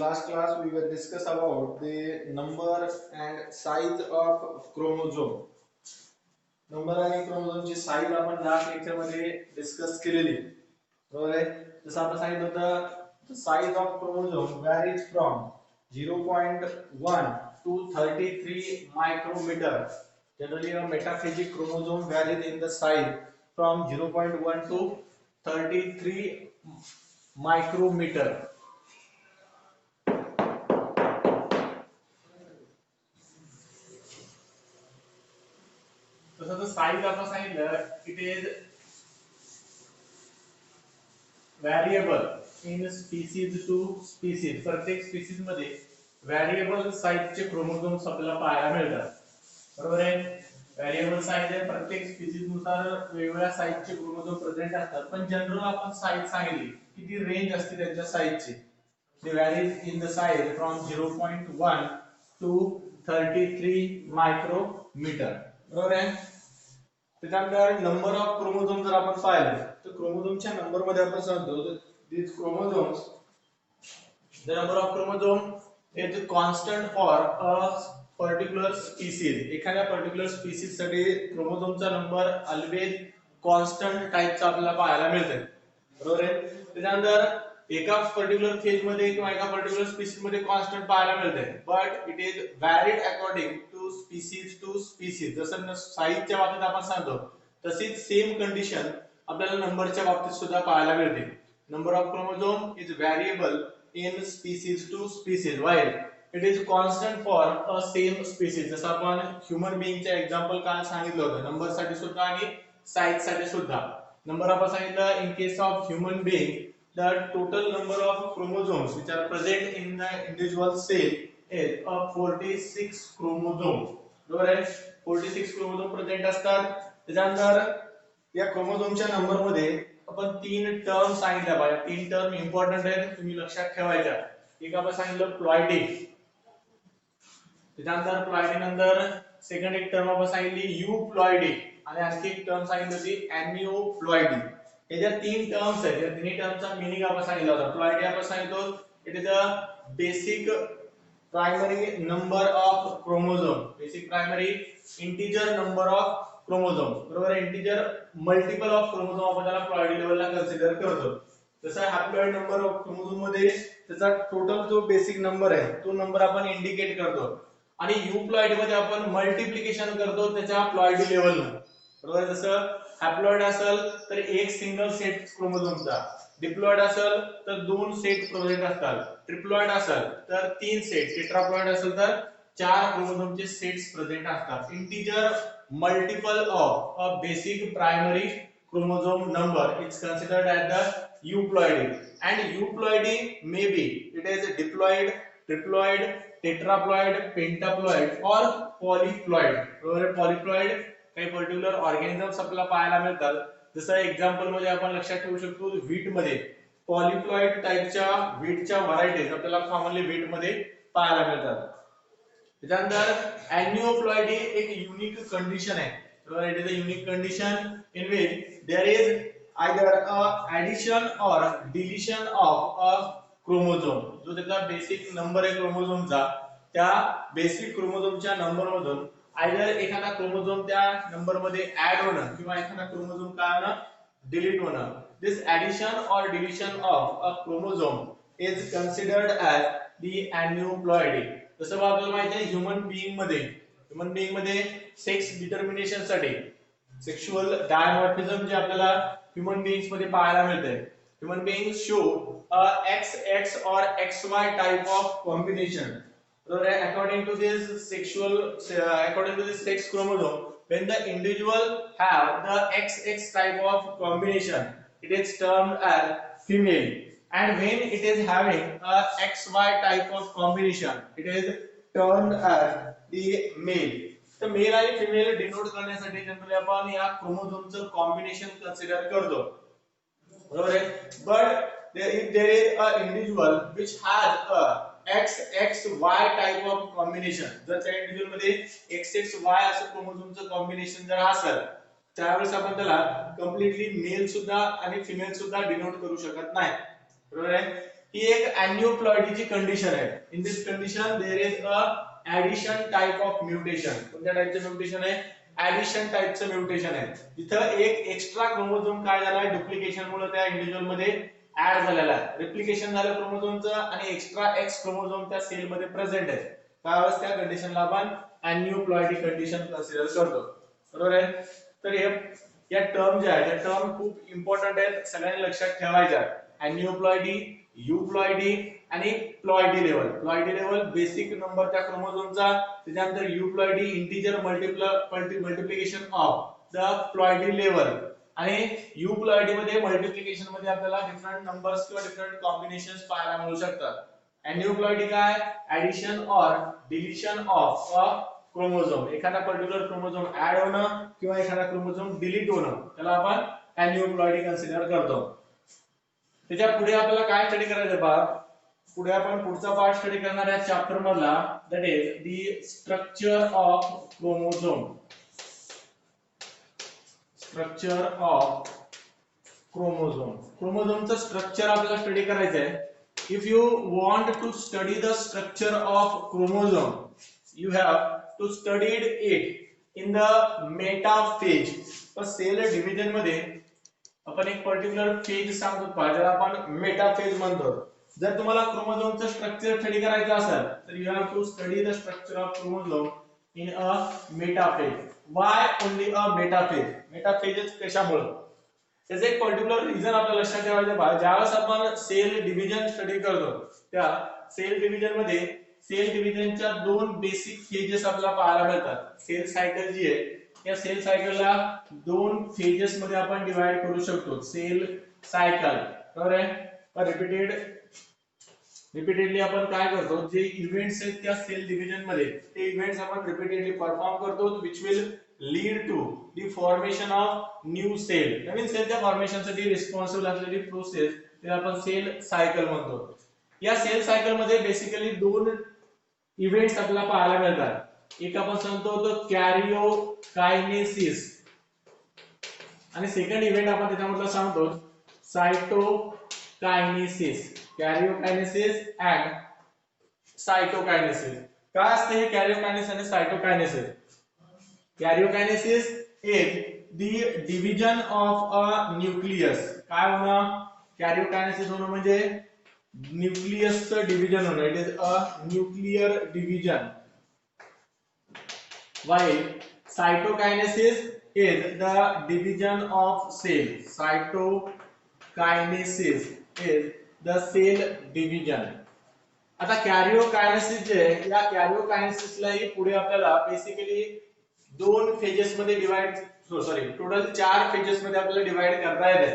last class we will discuss about the number and size of chromosome. Number आणि क्रोमोझोमची size आपण last lecture मध्ये discuss केलेली. बरोबर आहे. जसं आपण सांगितलं होतं size of chromosome varies from 0.1 to 33 micrometer. Generally a metaphysic chromosome varies in the size from 0.1 to 33 micrometer. तसं साईज आपण सांगितलं it is variable in species to species. प्रत्येक स्पीसीज मध्ये व्हेरिएबल साईजचे क्रोमोझोम्स आपल्याला पाहायला मिळतात. बरोबर आहे. व्हेरिएबल साईज आहे, प्रत्येक स्पीसीज नुसार वेगवेगळ्या साईजचे क्रोमोझोम प्रेझेंट असतात. पण जनरल आपण साईज सांगितली किती रेंज असते त्यांच्या साईजची. They varies in the size from 0.1 to 33 micrometer. बरोबर आहे. त्यानंतर नंबर ऑफ क्रोमोझोम जर आपण पाहिलं तर क्रोमोझोमच्या नंबर मध्ये आपण सांगतो these chromosomes the number of chromosome is constant for a particular species. एखाद्या पर्टिक्युलर स्पीसीज साठी क्रोमोझोमचा नंबर ऑलवेज कॉन्स्टंट टाइपचा आपल्याला पाहायला मिळतो. बरोबर आहे. त्यानंतर एका पर्टिक्युलर फेज मध्ये किंवा एका पर्टिक्युलर स्पीसीज मध्ये कॉन्स्टंट पाहायला मिळते. But it is varied according to species. जसं साईजच्या बाबतीत आपण सांगतो तशीच सेम कंडिशन आपल्याला नंबरच्या बाबतीत सुद्धा पाहायला मिळते. Number of chromosome is variable in species to species while it is constant for a same species. जसं आपण ह्यूमन बीइंगचे एक्झाम्पल काल सांगितलं होतं नंबर साठी सुद्धा आणि साईज साठी सुद्धा. नंबर आपण सांगितलं in case of human being the total number of chromosomes which are present in the individual cell is 46 chromosomes. बरोबर आहे. 46 क्रोमोझोम प्रेझेंट असतात. त्यानंतर या क्रोमोझोमच्या नंबर मध्ये आपण तीन टर्म सांगितल्या पाहिजे. तीन टर्म इम्पॉर्टंट आहेत, तुम्ही लक्षात ठेवायच्या. एक आपण सांगितलं प्लॉइडी. त्यानंतर प्लॉइडी नंतर सेकंड एक टर्म आपण सांगितली युप्लॉइडी आणि आणखी एक टर्म सांगितली होती एनियोप्लॉइडी. हे ज्या तीन टर्म्स आहेत या तिन्ही टर्मचा मीनिंग आपण सांगितलं होतं. प्लॉइडी आपण सांगितलं it is a basic primary number of chromosome. Basic primary integer number of chromosome. बरोबर आहे. इंटिजर मल्टिपल ऑफ क्रोमोझोम आपण त्याला प्लॉइडी लेवलला कन्सिडर करतो. जसं हॅप्लॉइड नंबर ऑफ क्रोमोझोम मध्ये त्याचा टोटल जो बेसिक नंबर आहे तो नंबर आपण इंडिकेट करतो आणि युप्लॉइडी मध्ये आपण मल्टिप्लिकेशन करतो त्याच्या प्लॉइडी लेवलला. बरोबर. जसं हॅप्लॉइड असेल तर एक सिंगल सेट क्रोमोझोमचा, डिप्लॉइड असेल तर दोन सेट प्रेझेंट असतात, ट्रिप्लॉइड असेल तर तीन सेट, टेट्राप्लॉइड असेल तर चार क्रोमोझोमचे सेट्स प्रेझेंट असतात. Integer multiple of a basic primary chromosome number is considered as the euploidy and euploidy may be it is diploid, triploid, tetraploid, pentaploid or polyploid. polyploid काही particular organisms आपल्याला पाहायला मिळतात. जसं example मध्ये आपण लक्षात ठेवू शकतो व्हीट मध्ये पॉलिप्लॉइड टाइपच्या व्हीटच्या व्हरायटीज आपल्याला कॉमनली व्हीट मध्ये पाहायला मिळतात. त्यानंतर एनियोप्लॉइडी एक युनिक कंडिशन आहे. It is a unique condition in which there is either a addition or deletion of a chromosome. जो त्याचा बेसिक नंबर आहे क्रोमोझोमचा त्या बेसिक क्रोमोझोमच्या नंबर मधून either एखादा क्रोमोझोम त्या नंबर मध्ये ऍड होणं किंवा एखादा क्रोमोझोम काय होणं डिलीट होणं. This addition or deletion of a chromosome is considered as the aneuploidy. जसं आपल्याला माहिती आहे ह्यूमन बीइंग मध्ये सेक्स डिटर्मिनेशन साठी सेक्शुअल डायमॉर्फिझम जे आपल्याला ह्यूमन बीइंग्स मध्ये पाहायला मिळते. Human beings show XX or XY type of combination. According to this sex chromosome, when the individual have the XX type of combination, it is termed as female, and when it is having a XY type of combination, it is termed as the male. तर male आणि female denote करण्यासाठी generally आपण या क्रोमोझोमचं combination consider करतो. बरोबर आहे. But if there is a individual which has a XXY type of combination, जर त्या इंडिव्हिज्युअल मध्ये XXY असं क्रोमोझोमचं कॉम्बिनेशन जर असेल त्यावेळेस आपण त्याला कम्प्लिटली मेल सुद्धा आणि फिमेल सुद्धा डिनोट करू शकत नाही. बरोबर आहे. ही एक अॅन्युप्लॉइडीची कंडिशन आहे. In this condition there is a addition type of mutation. कोणत्या टाइपचं म्युटेशन आहे? ऍडिशन टाइपचं म्युटेशन आहे. जिथं एक एक्स्ट्रा क्रोमोझोम काय झालाय, डुप्लिकेशन मुळे त्या इंडिव्हिज्युअल मध्ये ऍड झालेला आहे. रिप्लिकेशन झालं क्रोमोझोमचं आणि एक्स्ट्रा एक्स क्रोमोझोम त्या सेल मध्ये प्रेझेंट आहे. त्यावेळेस त्या कंडिशनला आपण अॅन्युप्लॉइडी कंडिशन कन्सिडर करतो. बरोबर आहे. तर या टर्म ज्या आहेत त्या टर्म खूप इम्पॉर्टंट आहेत, सगळ्यांनी लक्षात ठेवायच्या. अॅन्युप्लॉइडी, युप्लॉइडी आणि ploidy level. Ploidy level basic number त्या क्रोमोझोमचा, त्याच्यानंतर euploidy integer multiplication of the ploidy level आणि युप्लॉइडी मध्ये मल्टिप्लिकेशन मध्ये आपल्याला डिफरंट नंबर्स किंवा डिफरंट कॉम्बिनेशन्स पाहायला मिळू शकतात. अॅन्युप्लॉइडी काय? Addition or deletion of a chromosome. एखादा पर्टिक्युलर क्रोमोझोम ऍड होणं किंवा एखादा क्रोमोझोम डिलीट होणं, त्याला आपण अॅन्युप्लॉइडी कन्सिडर करतो. त्याच्या पुढे आपल्याला काय स्टडी करायचं पहा. पुढे आपण पुढचा पार्ट स्टडी करणार आहे चॅप्टर मधला, that is the structure of chromosome. Structure of chromosome. क्रोमोझोमचं स्ट्रक्चर आपल्याला स्टडी करायचं आहे. If you want to study the structure of chromosome, you have to study it in the metaphase. तर sale division मध्ये आपण एक particular phase सांगतो पहा, ज्याला आपण मेटाफेज म्हणतो. जर तुम्हाला क्रोमोझोमचं स्ट्रक्चर स्टडी करायचं असेल तर you have to study the structure of chromosome in a metaphase. Why only a metaphase? Metaphase कशामुळे? त्याचे एक पर्टिक्युलर रिझन आपल्याला लक्षात ठेवायचं पहा. ज्यावेळेस आपण सेल डिव्हिजन स्टडी करतो त्या सेल डिव्हिजन मध्ये सेल डिव्हिजनच्या दोन बेसिक फेजेस आपल्याला पाहायला मिळतात. सेल सायकल जी आहे या सेल सायकलला दोन फेजेस मध्ये आपण डिवाइड करू शकतो. सेल सायकल, बरोबर आहे. रिपीटेडली आपण काय करतो, जे इव्हेंट्स आहेत त्या सेल डिव्हिजन मध्ये ते इव्हेंट्स आपण रिपीटेडली परफॉर्म करतो, which will lead to the formation of new cell. नवीन सेलच्या फॉर्मेशनसाठी रिस्पॉन्सिबल असलेली प्रोसेस त्याला आपण सेल सायकल म्हणतो. या सेल सायकल मध्ये बेसिकली दोन इव्हेंट्स आपल्याला पाहायला मिळतात. एक आपण सांगतो तो कॅरिओकायनेसिस आणि सेकंड इव्हेंट आपण त्याच्यामधला सांगतो सायटोकायनेसिस. कॅरिओकायनेसिस and cytokinesis. काय असते हे कॅरिओकायनेसिस आणि cytokinesis? Karyokinesis is the division of a nucleus. काय होणं? कॅरिओकायनेसिस होणं म्हणजे न्यूक्लियसचं डिव्हिजन होणं. It is a nuclear division. while cytokinesis is the division of cell. Cytokinesis is the cell division. आता कॅरिओकायनेसिस जे या कॅरिओकायनेसिसलाही पुढे आपल्याला बेसिकली दोन फेजेस मध्ये डिवाइड टोटल 4 फेजेस मध्ये आपल्याला डिवाइड करता येते.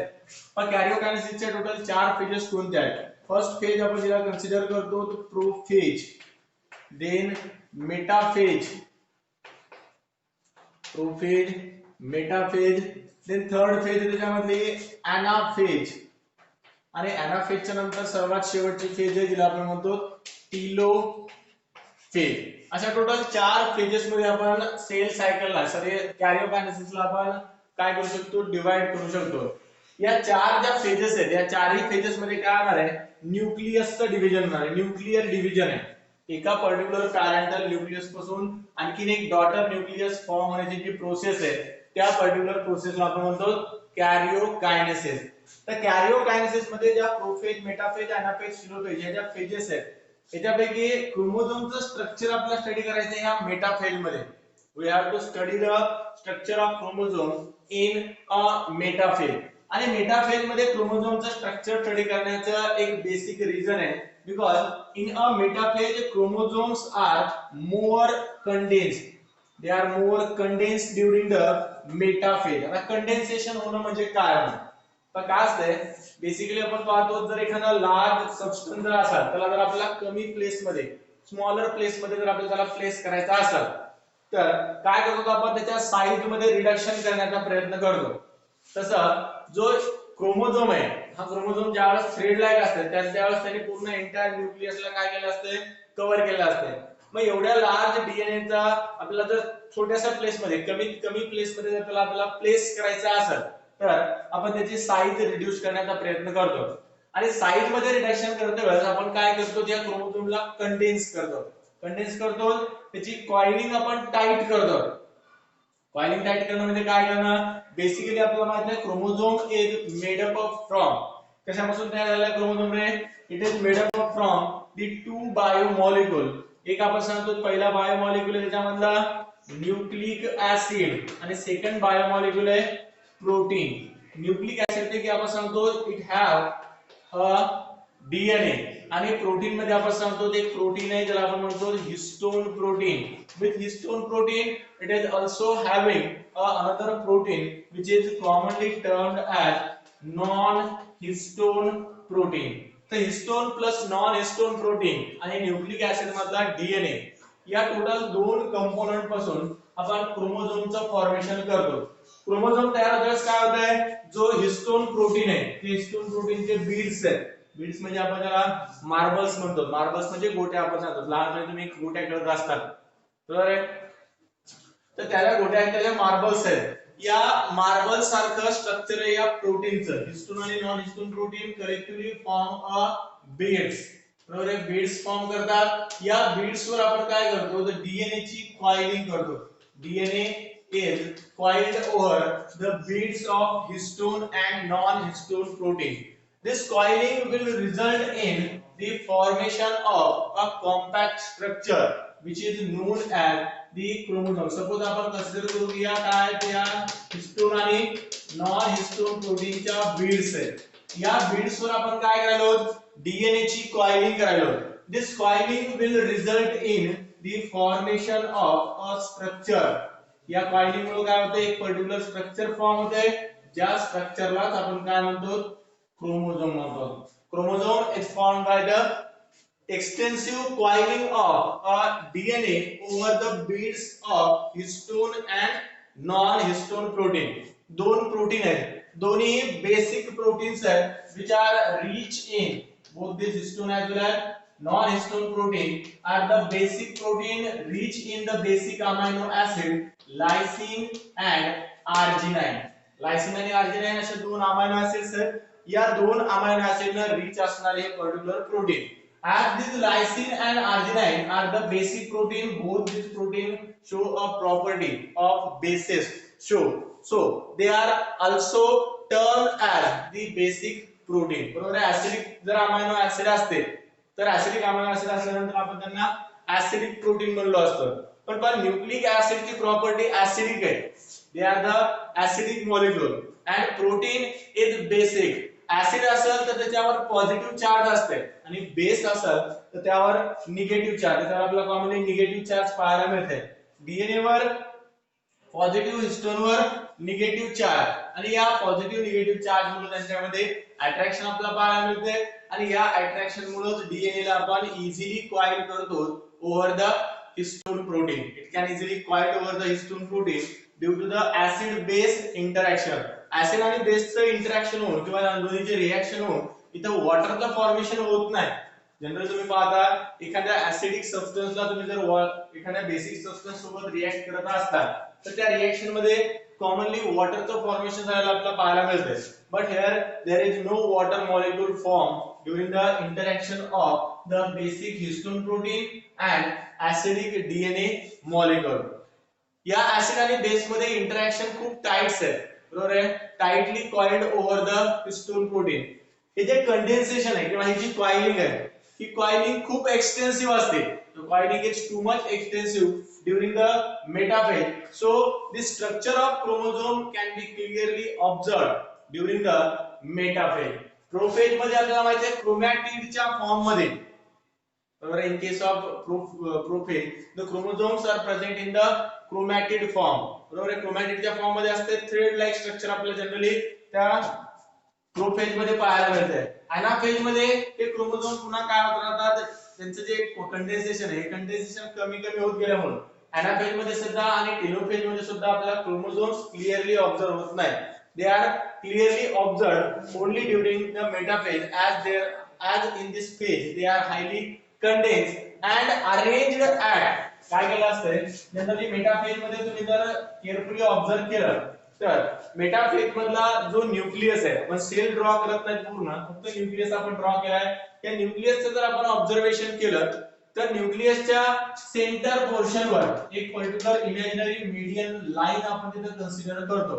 पण कॅरिओकायनेसिसचे टोटल 4 फेजेस कोणते आहेत? फर्स्ट फेज आपण ज्याला कन्सिडर करतो तो prophase, then metaphase, prophase, metaphase, then third phase त्याच्यामध्ये एनाफेज आणि एनाफेजच्या नंतर सर्वात शेवटची फेज आहे जिला आपण म्हणतो टीलोफेज. अशा टोटल 4 फेजेस मध्ये आपण सेल सायकलला कॅरिओकायनेसिसला आपण काय करू शकतो? डिवाइड करू शकतो. या 4 ज्या फेजेस आहेत या 4ही फेजेस मध्ये काय होणार आहे? न्यूक्लियसचं डिव्हिजन होणार आहे. न्यूक्लियर डिव्हिजन आहे. एका पर्टिक्युलर पॅरेंटल न्यूक्लियस पासून आणखीन एक डॉटर न्यूक्लियस फॉर्म होण्याची जी प्रोसेस आहे त्या पर्टिक्युलर प्रोसेसला आपण म्हणतो कॅरिओकायनेसिस. तर कॅरिओकायनेसिस मध्ये ज्या प्रोफेज, मेटाफेज, एनाफेज, टीलोफेज या ज्या फेजेस आहेत याच्यापैकी क्रोमोझोमचं स्ट्रक्चर आपल्याला स्टडी करायचं आहे या मेटाफेज मध्ये. We have to study the structure of chromosome in a metaphase. आणि मेटाफेज मध्ये क्रोमोझोमचं स्ट्रक्चर स्टडी करण्याचं एक बेसिक रिझन आहे, because in a metaphase chromosomes are more condensed. They are more condensed during the metaphase. आता condensation होणं म्हणजे काय होणं? तर काय असतंय बेसिकली आपण पाहतो जर एखादा लार्ज सबस्टन्स जर असेल त्याला जर आपल्याला कमी प्लेस मध्ये, स्मॉलर प्लेस मध्ये जर आपल्याला त्याला प्लेस करायचा असेल तर काय करतो आपण? त्याच्या साईज मध्ये रिडक्शन करण्याचा प्रयत्न करतो. तसं जो क्रोमोझोम आहे हा क्रोमोझोम ज्यावेळेस थ्रेड लाईक असते त्यावेळेस त्याने पूर्ण एंटायर न्यूक्लियसला काय केलं असते? कव्हर केलं असते. मग एवढ्या लार्ज डीएनएचा आपल्याला जर छोट्याशा प्लेस मध्ये, कमीत कमी प्लेस मध्ये जर त्याला आपल्याला प्लेस करायचा असेल तर आपण त्याची साईज रिड्यूस करण्याचा प्रयत्न करतो. आणि साईज मध्ये रिडक्शन करते वेळेस आपण काय करतो, त्या क्रोमोझोमला कंडेन्स करतो. कंडेन्स करतो, त्याची कॉइलिंग आपण टाइट करतो. कॉइलिंग टाइट करणं म्हणजे काय करणं, बेसिकली आपल्याला माहिती आहे chromosome is made up of from, कशापासून तयार झालेला क्रोमोझोम रे, it is made up of from the two biomolecule. एक आपण सांगतो पहिला बायोमॉलिक्यूल आहे त्याच्यामधला न्यूक्लिक ऍसिड आणि सेकंड बायोमॉलिक्यूल आहे प्रोटीन. न्यूक्लिक ऍसिड पैकी आपण सांगतो इट हॅव डीएनए आणि प्रोटीन मध्ये आपण सांगतो ते प्रोटीन आहे ज्याला आपण म्हणतो histone protein. With histone protein it is also having another protein which is commonly termed as non-histone protein. तर histone plus non histone protein आणि न्यूक्लिक ऍसिड मधला डीएनए या टोटल दोन कंपोनंट पासून आपण क्रोमोझोमचं फॉर्मेशन करतो. क्रोमोझोम तयार होताच काय होतंय, जो हिस्टोन प्रोटीन आहे ते हिस्टोन प्रोटीनचे बीड्स आहेत. बीड्स म्हणजे आपण त्याला मार्बल्स म्हणतो. मार्बल्स म्हणजे गोट्या आपण सांगतो. लहानपणी तुम्ही गोट्या खेळत असतात बरोबर आहे, तर त्याला गोट्या आहेत त्याला मार्बल्स आहेत. या मार्बल सारखं स्ट्रक्चर आहे या प्रोटीनचं. हिस्टोन आणि non histone protein collectively form a beads. बरोबर आहे, बीड्स फॉर्म करतात. या बीड्स वर आपण काय करतो, तर डीएनए ची कॉइलिंग करतो. DNA is coiled over the beads of histone and non-histone protein. This coiling will result in the formation of a compact structure which is known as the chromosome. Suppose आपण consider करू की या काय त्या histone आणि non histone प्रोटीनच्या beads आहेत. या beads वर आपण काय करायलो, डीएनए ची coiling करायलो. This coiling will result in the formation of a structure. या कॉइलिंग मुळे काय होते, एक पर्टिक्युलर स्ट्रक्चर फॉर्म होते, ज्या स्ट्रक्चरलाच आपण काय म्हणतो, क्रोमोझोम म्हणतो. Chromosome is formed by the extensive coiling of a DNA over the beads of histone and non-histone protein. दोन प्रोटीन आहेत, दोन्ही बेसिक प्रोटीन्स आहेत which are rich in both this histone as well as non-histone protein are the basic protein rich in the basic amino acid lysine and arginine. Lysine आणि arginine असे दोन amino acids आहेत. या दोन amino acid ना rich असणारे particular protein. As these lysine and arginine are the basic protein, both these protein show a property of bases. So they are also termed as the basic protein. बरोबर आहे, acidic जर amino acid असते तर acidic amino acid असल्यानंतर आपण त्यांना acidic protein म्हणलो असतो. पण न्यूक्लिक ऍसिड ची प्रॉपर्टी ऍसिडिक आहे. They are the acidic molecule and protein is basic. Acid असेल तर त्याच्यावर पॉझिटिव्ह चार्ज असते आणि बेस असेल तर त्यावर निगेटिव्ह चार्ज. त्याला आपल्याला कॉमनली निगेटिव्ह चार्ज पाहायला मिळते. डीएनए वर पॉझिटिव्ह, हिस्टोन वर निगेटिव्ह चार्ज आणि या पॉझिटिव्ह निगेटिव्ह चार्ज मुळे त्यांच्यामध्ये अट्रॅक्शन आपल्याला पाहायला मिळते आणि या अट्रॅक्शन मुळे डीएनए ला आपण इझिली कॉइल करतो over the histone protein. It can easily coil over the histone protein due to the acid base interaction. Acid आणि बेसचं इंटरॅक्शन होऊन किंवा दोन्हीचे रिएक्शन होऊन इथं वॉटरचं फॉर्मेशन होत नाही. जनरली तुम्ही पाहता एखाद्या ऍसिडिक सबस्टन्सला तुम्ही जर एखाद्या बेसिक सबस्टन्स सोबत रिएक्ट करत असतात तर त्या रिएक्शन मध्ये कॉमनली वॉटरचं फॉर्मेशन झालेलं आपल्याला पाहायला मिळते. But here there is no water molecule form during the interaction of the basic histone protein and acidic DNA molecule. या ऍसिड आणि बेस मध्ये इंटरॅक्शन खूप टाइट आहे. बरोबर आहे, tightly coiled over the histone protein. हे जे कंडेन्सेशन आहे किंवा ही जी कॉइलिंग आहे ही कॉइलिंग खूप एक्सटेन्सिव्ह असते. The coiling is too much extensive during the metaphase. So the structure of chromosome can be clearly observed during the metaphase. Prophase मध्ये आपल्याला माहिती आहे क्रोमॅटिडच्या फॉर्म मध्ये. बरोबर, in case of prophase the chromosomes are present in the chromatid form. बरोबर आहे, क्रोमॅटिडच्या form मध्ये असते. थ्रेड लाइक स्ट्रक्चर आपल्याला जनरली त्या प्रोफेज मध्ये पाहायला मिळते. अनाफेज मध्ये हे क्रोमोझोम पुन्हा काय होत राहतात, त्यांचं जे कंडेन्सेशन आहे कंडेन्सेशन कमी कमी होत गेल्यामुळे अनाफेज मध्ये सुद्धा आणि टेलोफेज मध्ये सुद्धा आपल्याला क्रोमोझोम्स क्लिअरली ऑब्झर्व होत नाही. They are clearly observed only during the metaphase as in this phase they are highly condensed and arranged at काय केलं असतंय जनरली मेटाफेज मध्ये तुम्ही जर केअरफुली ऑब्झर्व केलं तर मेटाफेज मधला जो न्यूक्लियस आहे, आपण सेल ड्रॉ करत नाही पूर्ण, फक्त न्यूक्लियस आपण ड्रॉ केलाय. या न्यूक्लियसचं जर आपण ऑब्झर्वेशन केलं तर न्यूक्लियसच्या सेंटर पोर्शन वर एक पर्टिक्युलर इमॅजिनरी मीडियन लाईन आपण तिथे कन्सिडर करतो.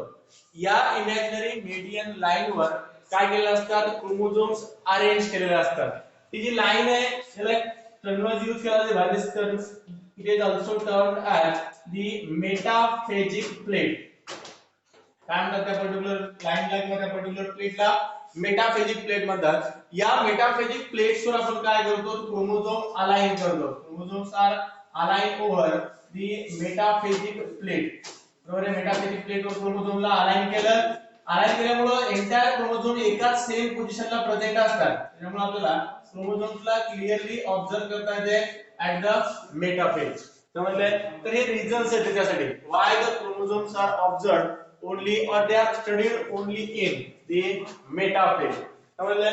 या इमॅजिनरी मीडियन लाईन वर काय केलेलं असतात, क्रोमोझोम्स अरेंज केलेले असतात. ही जी लाईन आहे त्याला टर्मिनॉलॉजी यूज केला जाते by this terms. It is also termed as the metaphasic plate. काय म्हणतात त्या पर्टिक्युलर लाईनला किंवा त्या पर्टिक्युलर प्लेटला मेटाफेजिक प्लेट म्हणतात. या मेटाफेजिक प्लेट्सवर आपण काय करतो, क्रोमोझोम अलाइन करतो. Chromosomes are align over the metaphasic plate. बरोबर आहे. मेटाफेजिक प्लेटवर क्रोमोझोमला अलाइन केलं. अलाइन केल्यामुळे एंटायर क्रोमोझोम एकाच सेम पोझिशनला प्रेझेंट असतात. त्यामुळे आपल्याला क्रोमोझोम्सला क्लिअरली ऑब्झर्व करता येते ऍट द मेटाफेज. समजले. तर हे रिझन्स आहेत त्याच्यासाठी why the chromosomes are observed only or they are studied only in the metaphase. समजले.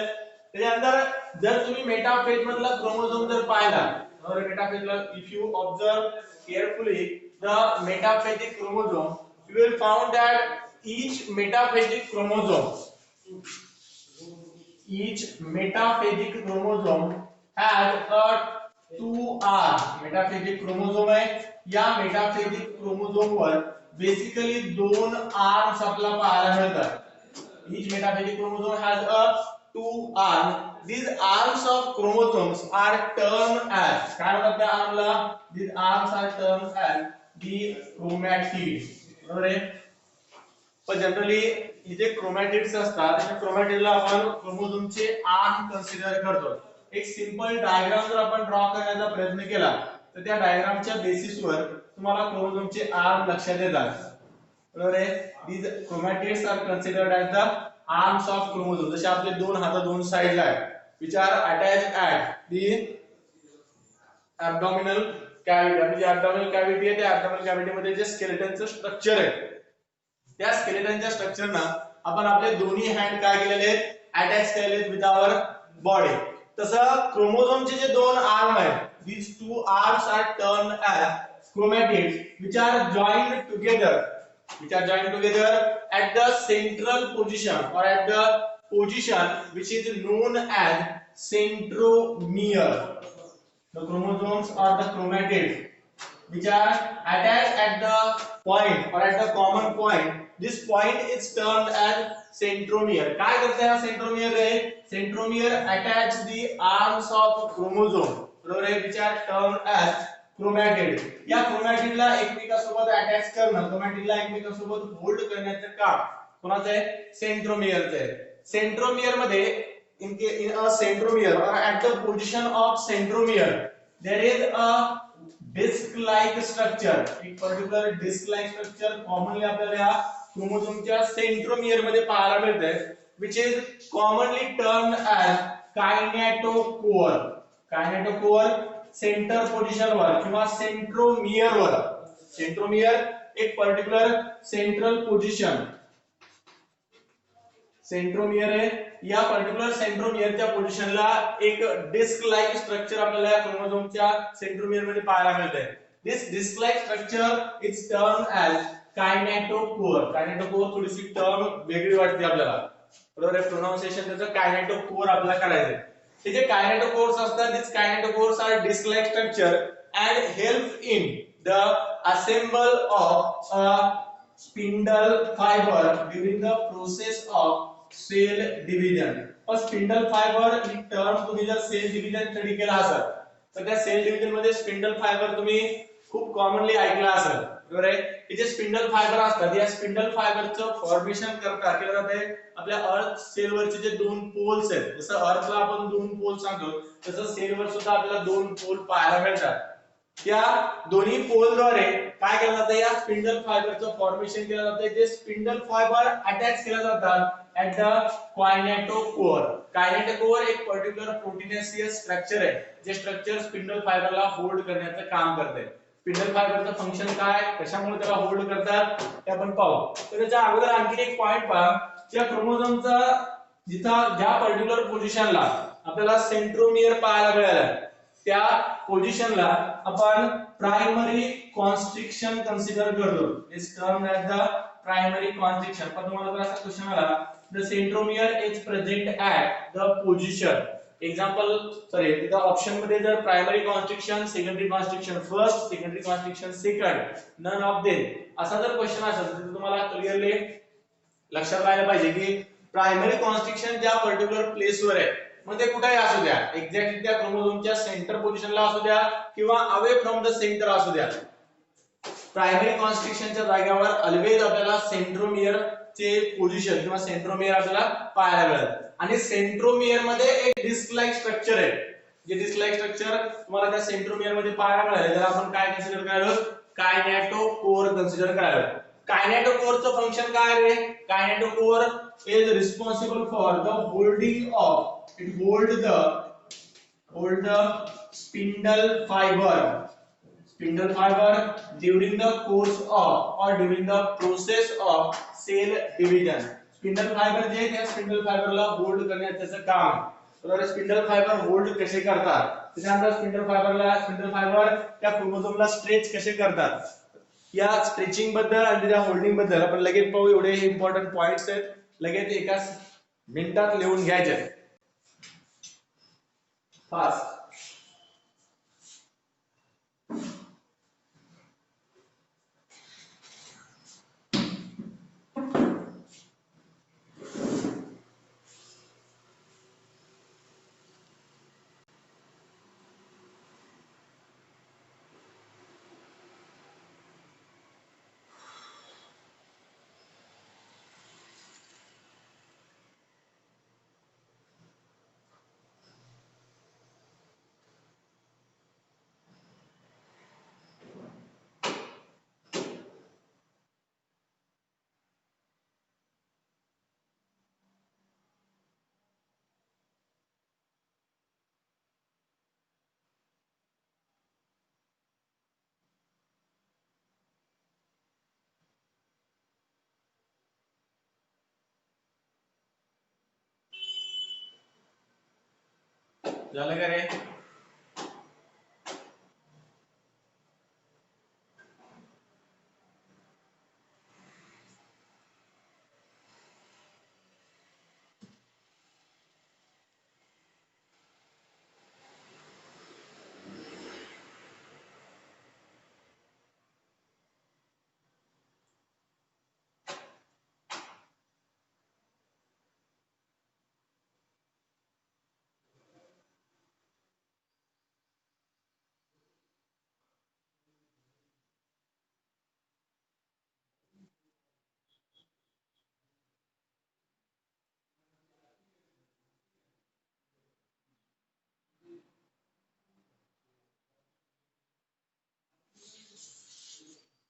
त्यानंतर जर तुम्ही मेटाफेज मधला क्रोमोझोम जर पाहिला, और मेटाफेजला if you observe carefully the metaphasic chromosome, you will found that each metaphasic chromosome has a 2R. Metaphasic chromosome आहे. या मेटाफेजिक क्रोमोझोम वर बेसिकली दोन आर्म्स आपल्याला पाहायला मिळतात. Each metaphasic chromosome has a 2 arms. These arms of chromosomes are termed as, काय म्हणतात त्या आर्मला, these arms are termed as the chromatids. बरोबर आहे. पण जनरली इथे क्रोमॅटिड्स असतात, त्या क्रोमॅटिडला आपण क्रोमोझोमचे आर्म कन्सिडर करतो. एक सिंपल डायग्राम जर आपण ड्रॉ करण्याचा प्रयत्न केला तर त्या डायग्रामच्या बेसिसवर तुम्हाला क्रोमोझोमचे आर्म लक्षात येतात. बरोबर आहे. these chromatids are considered as the arms of chromosome. जसे आपले दोन हात दोन साइडला आहेत, which are attached at the abdominal cavity. आणि जे abdominal cavity आहे त्या abdominal cavity मध्ये जे स्केलेटनचं स्ट्रक्चर आहे, त्या स्केलेटनच्या स्ट्रक्चरना आपण आपले दोन्ही हँड काय केलेले आहेत, अटॅच केलेले आहेत विथ आवर बॉडी. तसं क्रोमोझोमचे जे दोन आर्म आहेत, these two arms are termed as chromatids, which are joined together at the central position or at the position which is known as centromere. The chromosomes or the chromatids which are attached at the point or at the common point, this point is termed as centromere. काय करते हा centromere ray? Centromere attach the arms of chromosome, बरोबर आहे, which are termed as chromatid. या क्रोमॅटिडला एकमेकांसोबत attach करणं, क्रोमॅटिडला एकमेकांसोबत hold करण्याचं काम कोणाचं आहे, सेंट्रोमियरचं आहे. सेंट्रोमियर मध्ये in a centromere or at the position of centromere there is a disc like structure. एक particular disc like structure commonly आपल्याला या क्रोमोझोमच्या सेंट्रोमियर मध्ये पाहायला मिळते, which is commonly termed as kinetochore. kinetochore centre position वर किंवा centromere वर. Centromere एक पर्टिक्युलर सेंट्रल पोझिशन, सेंट्रोमियर आहे. या पर्टिक्युलर सेंट्रोमियरच्या पोझिशनला एक डिस्क लाइक स्ट्रक्चर आपल्याला या क्रोमोझोमच्या सेंट्रोमियर मध्ये पाहायला मिळते. This disc like structure is termed as kinetochore. Kinetochore थोडीशी टर्म वेगळी वाटते आपल्याला, बरोबर आहे. प्रोनाउन्सिएशन त्याचं कायनेटोकोर आपल्याला करायचं आहे. हे जे कायनेटोकोर्स असतात, this kinetochores are disc like structure and help in the assemble of a spindle fibre during the process of cell division. Spindle fibre ही टर्म तुम्ही जर सेल डिव्हिजन स्टडी केला असेल तर त्या सेल डिव्हिजन मध्ये स्पिंडल फायबर तुम्ही खूप कॉमनली ऐकला असेल, बरोबर आहे. हे जे स्पिंडल फायबर असतात, या स्पिंडल फायबरचं फॉर्मेशन केलं जाते आपल्या अर्थ सेलवरचे जे दोन पोल्स आहेत. जसं अर्थला आपण दोन पोल सांगतो, तसं सेलवर सुद्धा आपल्याला दोन पोल पाहायला मिळतात. या दोन्ही पोलद्वारे काय केलं जातं, या स्पिंडल फायबरचं फॉर्मेशन केलं जातं. जे स्पिंडल फायबर अटॅच केले जातात ऍट द कायनेटोकोर. कायनेटोकोर एक पर्टिक्युलर प्रोटीनेसियस स्ट्रक्चर आहे, जे स्ट्रक्चर स्पिंडल फायबरला होल्ड करण्याचं काम करते. स्पिंडल फायबरचं फंक्शन काय, कशामुळे त्याला होल्ड करतात ते आपण पाहू. तर त्याच्या अगोदर आणखी एक पॉइंट पहा. या क्रोमोझोमचा जिथं ज्या पर्टिक्युलर पोझिशनला आपल्याला सेंट्रोमियर पाहायला मिळाला, त्या पोझिशनला आपण प्रायमरी कॉन्स्ट्रिक्शन कन्सिडर करतो. Is termed as the primary constriction. पण तुम्हाला जर असा क्वेश्चन आला, the centromere is present at the position. Example sorry तिथं ऑप्शन मध्ये जर primary constriction, secondary constriction first, secondary constriction second, none of them असा जर क्वेश्चन असेल तर तुम्हाला क्लिअरली लक्षात राहायला पाहिजे की प्रायमरी कॉन्स्ट्रिक्शन ज्या पर्टिक्युलर प्लेसवर आहे, मग ते कुठेही असू द्या, एक्झॅक्टली त्या क्रोमोझोमच्या सेंटर पोझिशनला असू द्या किंवा अवे फ्रॉम द सेंटर असू द्या, प्रायमरी कॉन्स्ट्रिक्शनच्या जागेवर ऑलवेज आपल्याला सेंट्रोमियर चे पोझिशन किंवा सेंट्रोमियर आपल्याला पाहायला मिळेल. आणि सेंट्रोमियर मध्ये एक डिस्क लाइक स्ट्रक्चर आहे. जे डिस्क लाइक स्ट्रक्चर तुम्हाला त्या सेंट्रोमियर मध्ये पाहायला मिळेल. तर आपण काय कन्सिडर करायलो, कायनेटोकोर कन्सिडर करायलो. कायनेटोकोरचं फंक्शन काय आहे? Kinetochore is responsible for the holding of, it hold the spindle fiber during the course of or during the process of cell division. Spindle fibre जे त्या स्पिंडल फायबरला होल्ड करण्याचं त्याचं काम आहे. तर spindle fibre hold कसे करतात, त्याच्यानंतर स्पिंडल फायबर त्या क्रोमोझोमला स्ट्रेच कसे करतात, या स्ट्रेचिंग बद्दल आणि त्या होल्डिंग बद्दल आपण लगेच पाहू. एवढे इम्पॉर्टंट पॉइंट्स आहेत, लगेच एकाच मिनिटात लिहून घ्यायचे फास्ट. झालं का रे?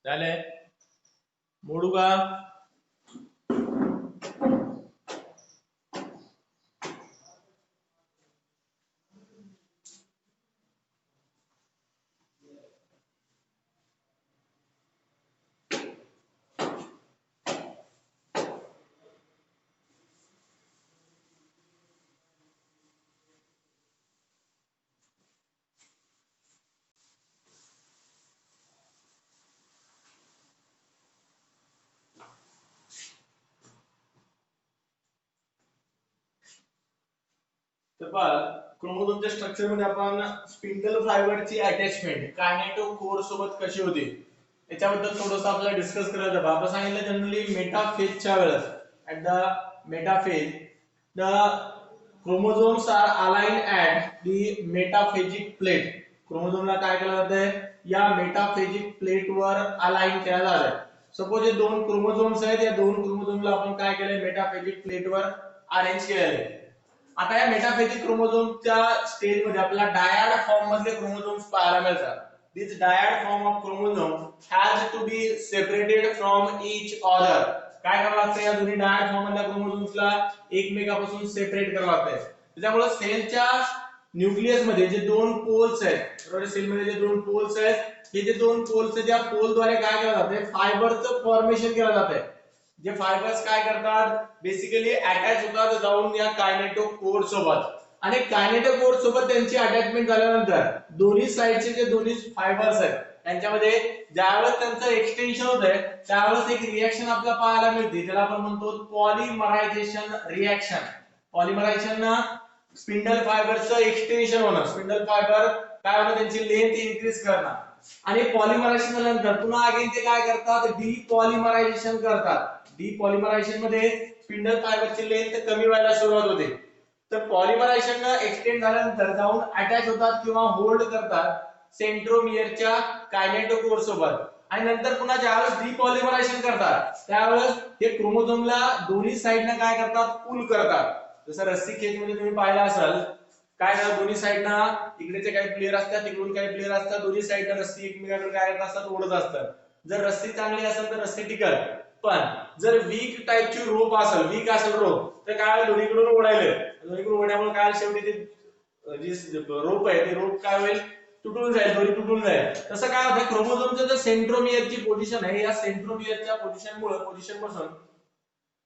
झाले? मोडू का? तर पहा, क्रोमोझोमच्या स्ट्रक्चर मध्ये आपण स्पिंडल फायबरची अटॅचमेंट कायनेटोकोर सोबत कशी होते याच्याबद्दल थोडंसं आपल्याला डिस्कस करायचं आहे. आपण सांगितलं जनरली मेटाफेजच्या वेळेस at the metaphase the chromosomes are aligned at the metaphasic plate. क्रोमोझोमला काय केलं जातंय, या मेटाफेजिक प्लेट वर अलाइन केलं जातंय. सपोज हे दोन क्रोमोझोम्स आहेत, या दोन क्रोमोझोमला आपण काय केलंय, मेटाफेजिक प्लेट वर अरेंज केलेलं आहे. आता या मेटाफेजिक क्रोमोझोमच्या स्टेज मध्ये आपल्याला डायड फॉर्म मधले क्रोमोझोम्स पाहायला मिळतात. This dyad form of chromosome has to be separated from each other. काय करावं लागतं, या दोन्ही डायड फॉर्म मधल्या क्रोमोझोम्सला एकमेकांपासून सेपरेट करावं लागतं. त्याच्यामुळे सेलच्या न्यूक्लियस मध्ये जे दोन पोल्स आहेत, बरोबर, सेल मध्ये जे दोन पोल्स आहेत, हे जे दोन पोल्स आहेत, त्या पोल द्वारे काय केलं जाते, फायबरचं फॉर्मेशन केलं जाते. जे फायबर्स काय करतात, बेसिकली अटॅच होतात जाऊन या कायनेटोकोर सोबत. आणि कायनेटोकोर सोबत त्यांची अटॅचमेंट झाल्यानंतर दोन्ही साइडचे जे दोन्ही फायबर्स आहेत त्यांच्यामध्ये ज्यावेळेस त्यांचं एक्सटेन्शन होतंय त्यावेळेस एक रिएक्शन आपल्याला पाहायला मिळते, त्याला आपण म्हणतो पॉलिमरायझेशन रिएक्शन. पॉलिमरायझेशन ना स्पिंडल फायबरचं एक्सटेन्शन होणं, स्पिंडल फायबर काय होणं त्यांची लेंथ इन्क्रीज करणं. आणि पॉलिमरायझेशन झाल्यानंतर पुन्हा अगेन ते काय करतात, डीपॉलिमरायझेशन करतात. डीपॉलिमरायझेशन मध्ये स्पिंडल फायबरची लेंथ कमी व्हायला सुरुवात होते. तर पॉलिमरायझेशन एक्सटेंड झाल्यानंतर जाऊन अटॅच होतात किंवा होल्ड करतात सेंट्रोमियरच्या कायनेटोकोर सोबत. आणि नंतर पुन्हा ज्यावेळेस डीपॉलिमरायझेशन करतात त्यावेळेस हे क्रोमोझोमला दोन्ही साइडने काय करतात, पुल करतात. जसं रस्सी खेच मध्ये तुम्ही पाहिलं असाल काय करतात, दोन्ही साइडना इकडेचे काही प्लेयर असतात तिकडून काही प्लेयर असतात, दोन्ही साइडला रस्सी एकमेकांकडे काय करत असतात, ओढत असतात. जर रस्सी चांगली असेल तर रस्सी टिकल, पण जर वीक टाइपची रोप असेल, वीक असेल रोप तर काय दोन्हीकडून ओढायले, दोन्हीकडून ओढण्यामुळे काय शेवटी ते जी रोप आहे ते रोप काय होईल, तुटून जाईल, दोरी तुटून जाईल. तसं काय होतं क्रोमोझोमचं जे सेंट्रोमियरची पोझिशन आहे या सेंट्रोमियरच्या पोझिशन पासून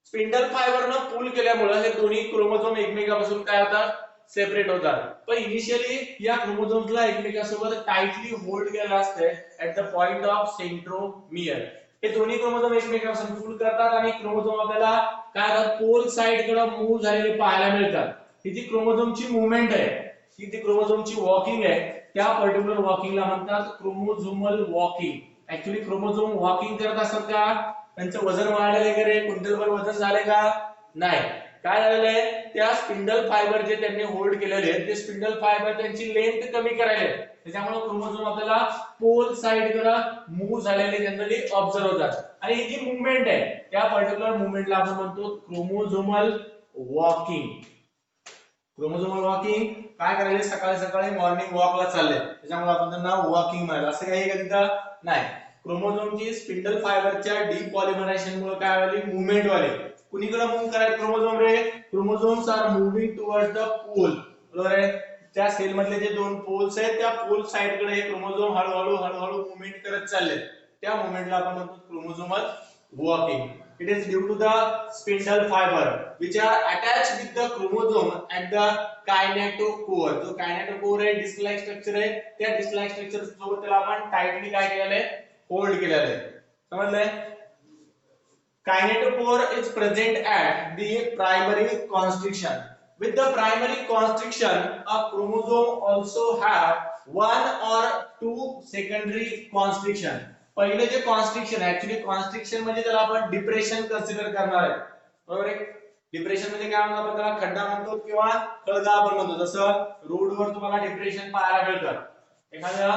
स्पिंडल फायबरनं पुल केल्यामुळे हे दोन्ही क्रोमोझोम एकमेकांपासून काय होतात, सेपरेट होतात. पण इनिशियली या क्रोमोझोम्सला एकमेकांसोबत टाइटली होल्ड केलेलं असते at the point of centromere. हे दोन्ही क्रोमोझोम एकमेकांपासून पुल करतात आणि क्रोमोझोम आपल्याला काय होतात, पोल साइड कडे मूव्ह झालेले पाहायला मिळतात. ही जी क्रोमोझोमची मूवमेंट आहे, ही जी क्रोमोझोमची वॉकिंग आहे, त्या पर्टिक्युलर वॉकिंगला म्हणतात chromosomal walking. Actually chromosome walking करत असतात का, त्यांचं वजन वाढलेले का रे, क्विंटलभर वजन झाले का, नाही. काय झालेलं आहे, त्या स्पिंडल फायबर जे त्यांनी होल्ड केलेले ते स्पिंडल फायबर त्यांची लेंथ कमी करायला, त्याच्यामुळे क्रोमोझोम आपल्याला पोल साइड कडे मूव्ह झालेले जनरली ऑब्झर्व होतात. आणि ही जी मूवमेंट आहे त्या पर्टिक्युलर मूवमेंटला आपण म्हणतो क्रोमोझोमल वॉकिंग. क्रोमोझोमल वॉकिंग काय करायचे, सकाळी सकाळी मॉर्निंग वॉकला चालले त्याच्यामुळे आपण त्यांना वॉकिंग म्हणाल, असं काही का तिथं नाही. क्रोमोझोमची स्पिंडल फायबरच्या डीपॉलिमरायझेशन मुळे काय वाली मूवमेंट वाले, कुणीकडे मूव्ह करायला क्रोमोझोम रे, chromosomes are moving towards the pole, बरोबर आहे. त्या सेल मधले जे दोन पोल्स आहेत त्या पोल साइड कडे हे क्रोमोझोम हळूहळू मूवमेंट करत चालले, त्या मूवमेंटला आपण म्हणतो chromosomal walking. It is due to the spindle fiber which are attached with the chromosome at the kinetochore. जो kinetochore आहे डिस्क लाइक स्ट्रक्चर आहे, त्या डिस्क लाइक स्ट्रक्चर सोबत त्याला आपण टाइटली काय केलेलं आहे, होल्ड केलेलं आहे. समजलंय. Kinetochore is present at the primary constriction. With the primary constriction, a chromosome also have one or two secondary constriction. पहिले जे कॉन्स्ट्रिक्शन ऍक्च्युअली कॉन्स्ट्रिक्शन म्हणजे त्याला आपण डिप्रेशन कन्सिडर करणार आहे, बरोबर आहे. डिप्रेशन म्हणजे काय म्हणतो आपण, त्याला खड्डा म्हणतो किंवा खळगा आपण म्हणतो. जसं रोडवर तुम्हाला डिप्रेशन पाहायला मिळतं. एखाद्या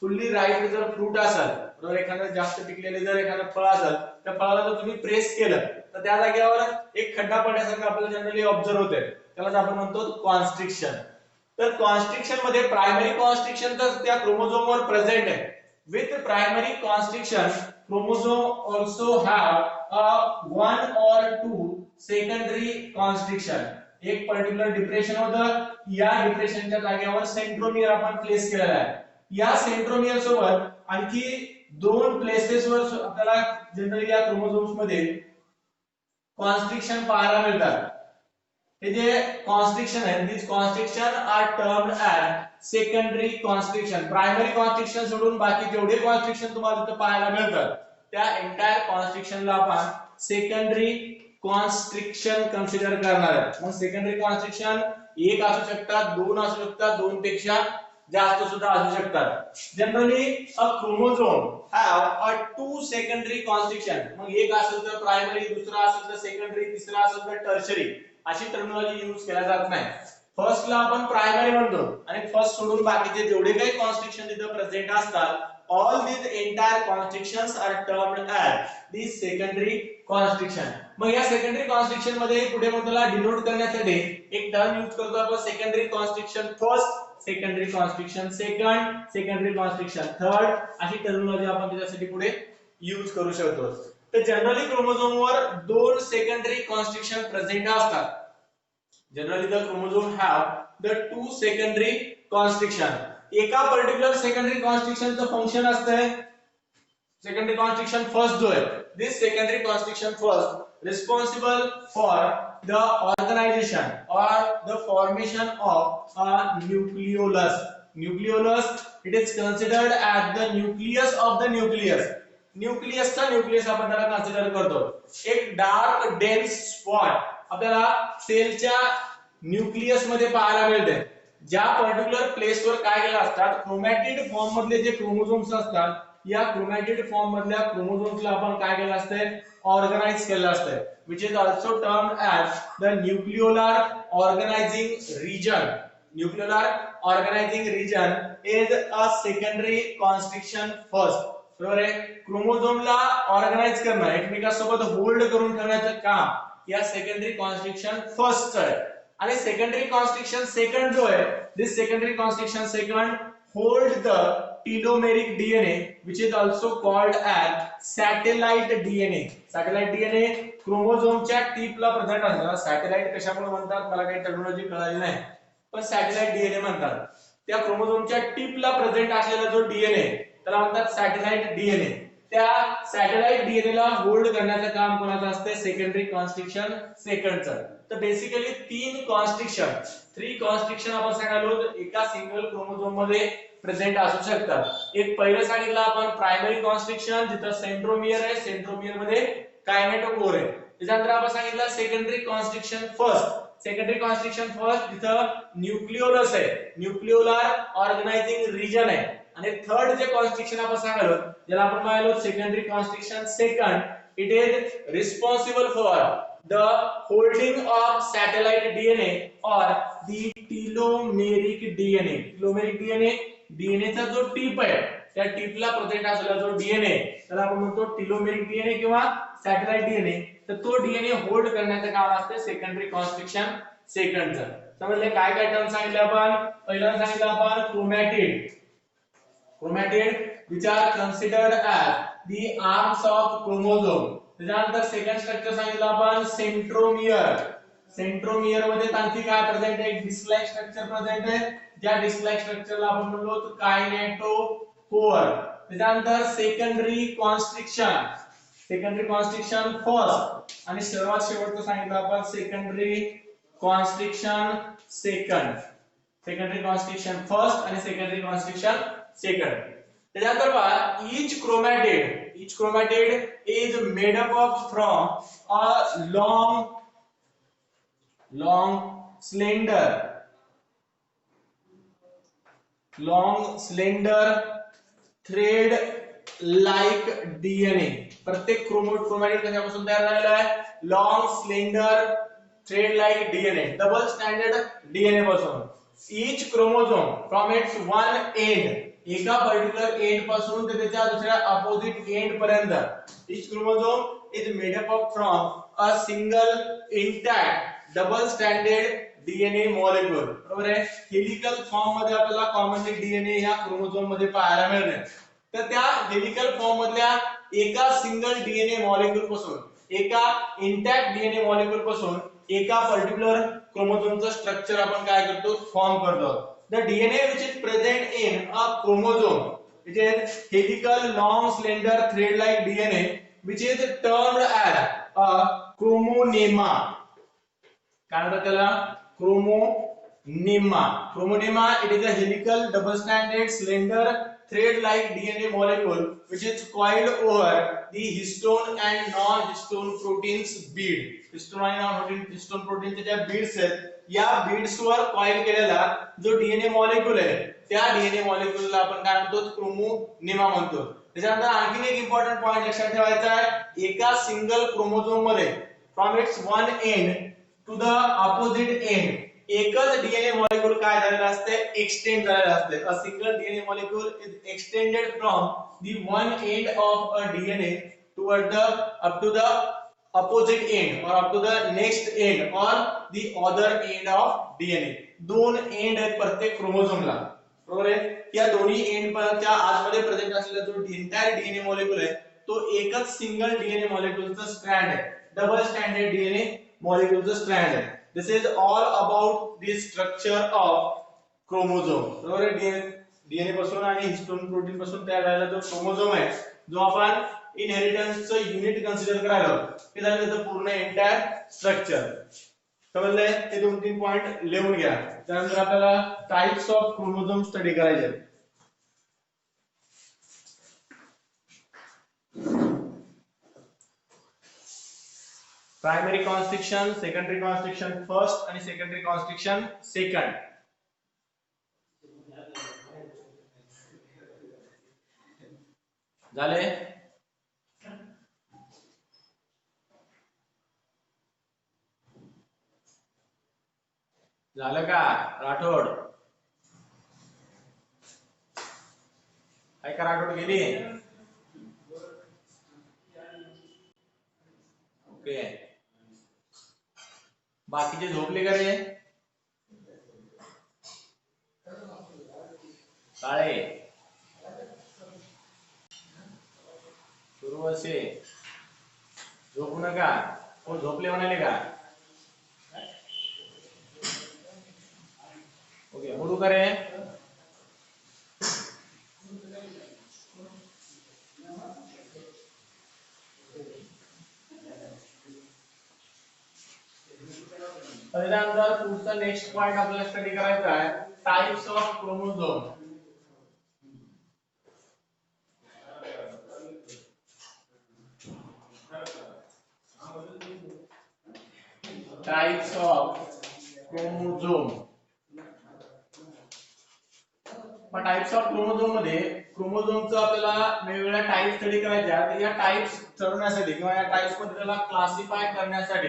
फुल्ली राईप जर फ्रूट असेल, बरोबर, एखादं जास्त पिकलेले जर एखादं फळ असेल त्या फळाला जर तुम्ही प्रेस केलं तर त्या जागेवर एक खड्डा पडण्यासारखं आपल्याला जनरली ऑब्झर्व होते, त्याला आपण म्हणतो कॉन्स्ट्रिक्शन. तर कॉन्स्ट्रिक्शन मध्ये प्रायमरी कॉन्स्ट्रिक्शन तर त्या क्रोमोझोमवर प्रेझेंट आहे. With primary constriction, chromosome also have a one or two secondary constriction. एक पर्टिक्युलर डिप्रेशन होतं, या डिप्रेशनच्या जागेवर सेंट्रोमियर आपण प्लेस केलेला आहे. या सेंट्रोमियर सोबत आणखी दोन प्लेसेस वर आपल्याला जनरली या क्रोमोझोम्स मध्ये कॉन्स्ट्रिक्शन पाहायला मिळतात. हे जे कॉन्स्ट्रिक्शन आहे, this constriction are termed as secondary constriction. Primary constriction सोडून बाकी जेवढे कॉन्स्ट्रिक्शन तुम्हाला तिथे पाहायला मिळतात त्या एंटायर कॉन्स्ट्रिक्शनला आपण सेकंडरी कॉन्स्ट्रिक्शन कन्सिडर करणार आहे. मग सेकंडरी कॉन्स्ट्रिक्शन एक असू शकतात, दोन असू शकतात, दोन पेक्षा जास्त सुद्धा असू शकतात. Generally a chromosome have a two secondary constriction. मग एक असेल तर प्रायमरी, दुसरा असेल तर सेकंडरी, तिसरा असेल तर टर्शरी, अशी टर्मिनॉलॉजी यूज केल्या जात नाही. फर्स्टला आपण प्रायमरी म्हणतो आणि फर्स्ट सोडून बाकीचे जेवढे काही कॉन्स्ट्रिक्शन तिथे प्रेझेंट असतात, all these entire constrictions are termed as these secondary constriction. मग या सेकंडरी कॉन्स्ट्रिक्शन मध्ये पुढे मग त्याला डिनोट करण्यासाठी एक टर्म यूज करतो आपण, secondary constriction first, secondary constriction second, secondary constriction third, अशी टर्मिनॉलॉजी आपण त्याच्यासाठी पुढे यूज करू शकतो. तर जनरली क्रोमोझोमवर दोन सेकंडरी कॉन्स्ट्रिक्शन प्रेझेंट असतात. Generally the chromosome have the two secondary constriction. एका पर्टिक्युलर सेकंडरी कॉन्स्ट्रिक्शनचं फंक्शन असतंय सेकंडरी कॉन्स्ट्रिक्शन फर्स्ट जो आहे, this secondary constriction first responsible for the organization or the formation of a nucleolus. Nucleolus, it is considered as the nucleus of the nucleus. न्यूक्लियसचा nucleus आपण त्याला consider करतो. एक dark dense spot आपल्याला सेलच्या nucleus मध्ये पाहायला मिळते. ज्या पर्टिक्युलर प्लेसवर काय केलं असतात, क्रोमॅटिड फॉर्म मधले जे क्रोमोझोम्स असतात, या क्रोमॅटिड फॉर्म मधल्या क्रोमोझोम्सला आपण काय केलं असते, ऑर्गनाइज केलं असते, which is also termed as the nucleolar organizing region. Nucleolar organizing region is a secondary constriction first. बरोबर आहे. क्रोमोझोमला ऑर्गनाइज करणं, एकमेकांसोबत होल्ड करून ठेवण्याचं काम या सेकंडरी कॉन्स्ट्रिक्शन फर्स्ट आहे. आणि सेकंडरी कॉन्स्ट्रिक्शन सेकंड जो आहे, this secondary constriction second hold the telomeric DNA which is also called as satellite DNA. Satellite DNA क्रोमोझोमच्या टिपला प्रेझेंट असतो. सॅटेलाइट कशामुळे म्हणतात मला काही टेक्नॉलॉजी कळाली नाही, पण सॅटेलाइट डीएनए म्हणतात. त्या क्रोमोझोमच्या टिपला प्रेझेंट असलेला जो डीएनए त्याला म्हणतात सॅटेलाइट डीएनए. त्या सॅटेलाइट डीएनए ला होल्ड करण्याचं काम कोणाचं असते, सेकंडरी कॉन्स्ट्रिक्शन सेकंडचं. तर बेसिकली तीन कॉन्स्ट्रिक्शन, थ्री कॉन्स्ट्रिक्शन आपण सांगालो एका सिंगल क्रोमोझोम मध्ये प्रेझेंट असू शकतात. एक पहिलं सांगितलं आपण प्रायमरी कॉन्स्ट्रिक्शन, जिथं सेंट्रोमियर आहे, सेंट्रोमियर मध्ये कायनेटोकोर आहे. त्याच्यानंतर आपण सांगितलं secondary constriction first, secondary constriction first जिथं न्यूक्लिओलस आहे, न्यूक्लिओलार ऑर्गनायझिंग रिजन आहे. आणि थर्ड जे कॉन्स्ट्रिक्शन आपण सांगालो ज्याला आपण म्हणालो secondary constriction second, it is responsible for the holding of satellite DNA और the telomeric DNA. Telomeric DNA, DNA चा जो टिप आहे त्या टिपला प्रोटेक्ट असलेला जो डीएनए त्याला आपण म्हणतो टेलोमेरिक डीएनए किंवा सॅटेलाइट डीएनए. तर तो डीएनए होल्ड करण्याचं काम असते सेकंडरी कॉन्स्ट्रिक्शन सेकंडचं. समजले काय काय टर्म सांगितले आपण. पहिलं सांगितलं आपण chromatid. Chromatid which are considered as the arms of chromosome. त्यानंतर सेकंड स्ट्रक्चर सांगितलं आपण सेंट्रोमियर. सेंट्रोमियर मध्ये आणखी काय प्रेझेंट आहे, डिस्क लाइक स्ट्रक्चर प्रेझेंट आहे. ज्या डिस्क लाइक स्ट्रक्चरला आपण म्हणलो कायनेटोकोर. त्यानंतर secondary constriction, secondary constriction first आणि सर्वात शेवटचं सांगितलं आपण secondary constriction second. Secondary constriction first आणि सेकंडरी कॉन्स्ट्रिक्शन सेकंड. त्यानंतर पहा each chromatid is made up of from a long slender thread like DNA. प्रत्येक क्रोमॅटिड कशापासून तयार झालेला आहे, long slender thread like DNA, double standard DNA पासून. each chromosome from its one end, एका particular end पासून ते त्याच्या दुसऱ्या अपोजिट एंड पर्यंत, each chromosome is made up of from a single intact double stranded DNA molecule. बरोबर आहे. Helical form मध्ये आपल्याला कॉमनली डीएनए या क्रोमोझोम मध्ये पाहायला मिळते. तर त्या हेलिकल फॉर्म मधल्या एका सिंगल डीएनए मॉलिक्यूल पासून, एका इंटॅक्ट डीएनए मॉलिक्यूल पासून एका पर्टिक्युलर क्रोमोझोमचं स्ट्रक्चर आपण काय करतो, फॉर्म करतो. The DNA which is present in a chromosome, it is helical long slender thread like DNA which is termed as a chromonema. काय म्हणतात त्याला, chromonema. Chromonema, it is a helical double stranded slender thread like DNA molecule which is coiled over the histone and non-histone proteins bead. Histone आणि non-histone proteins ज्या beads आहेत या beads वर coil केलेला जो डीएनए मॉलिक्यूल आहे त्या DNA मॉलिक्यूलला आपण काय म्हणतो, क्रोमोनेमा म्हणतो. त्याच्यानंतर आणखीन एक इम्पॉर्टंट पॉइंट लक्षात ठेवायचा आहे, एका सिंगल क्रोमोझोम मध्ये from its one end to the opposite end एकच डीएनए मॉलिक्यूल काय झालेला असते, एक्सटेंड झालेला असते. A single DNA molecule is extended from the one end of a DNA toward the up to the opposite end or up to the next end or the other end of DNA. दोन end आहेत प्रत्येक क्रोमोझोमला. बरोबर आहे. या दोन्ही end च्या आतमध्ये present असलेला जो एंटायर डीएनए मॉलिक्यूल आहे तो एकच सिंगल डीएनए मॉलिक्यूलचा स्ट्रँड आहे, डबल स्टँडर्ड डीएनए मॉलिक्यूलचा स्ट्रँड आहे. This is all about the structure of chromosome. बरोबर आहे. डीएनए पासून आणि हिस्टोन प्रोटीन पासून तयार झालेला जो क्रोमोझोम आहे जो आपण इनहेरिटन्सचं युनिट कन्सिडर करायला ते झालं त्याचं पूर्ण एंटायर स्ट्रक्चर. समजलंय? ते 2-3 पॉइंट लिहून घ्या. त्यानंतर आपल्याला टाइप्स ऑफ क्रोमोझोम स्टडी करायचे आहेत. Primary constriction, secondary constriction first आणि सेकंडरी कॉन्स्ट्रिक्शन सेकंड. झाले? झालं का राठोड? काय का राठोड गेली? ओके. बाकीचे झोपले का रे? काळे सुरू असे झोपू नका. कोण झोपले म्हणाले का? ओके, मुडू करे. त्यानंतर पुढचा नेक्स्ट पॉइंट आपल्याला स्टडी करायचा आहे types of chromosome. Types of chromosome. पण टाइप्स ऑफ क्रोमोझोम मध्ये क्रोमोझोमचा आपल्याला वेगवेगळ्या टाइप स्टडी करायच्या आहेत. या टाइप्स ठरवण्यासाठी किंवा या टाइप्स मध्ये त्याला क्लासिफाय करण्यासाठी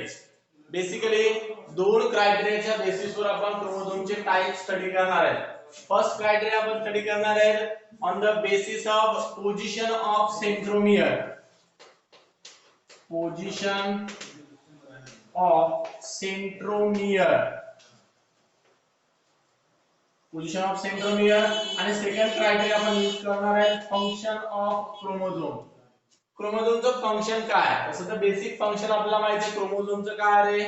बेसिकली दोन क्रायटेरियाच्या बेसिसवर आपण क्रोमोझोमचे टाइप स्टडी करणार आहे. फर्स्ट क्रायटेरिया आपण स्टडी करणार आहे on the basis of position of centromere. Position of centromere. Position of centromere. आणि सेकंड क्रायटेरिया आपण यूज करणार आहे फंक्शन ऑफ क्रोमोझोम. क्रोमोझोमचं फंक्शन काय? तसं तर बेसिक फंक्शन आपल्याला माहिती आहे क्रोमोझोमचं काय आहे.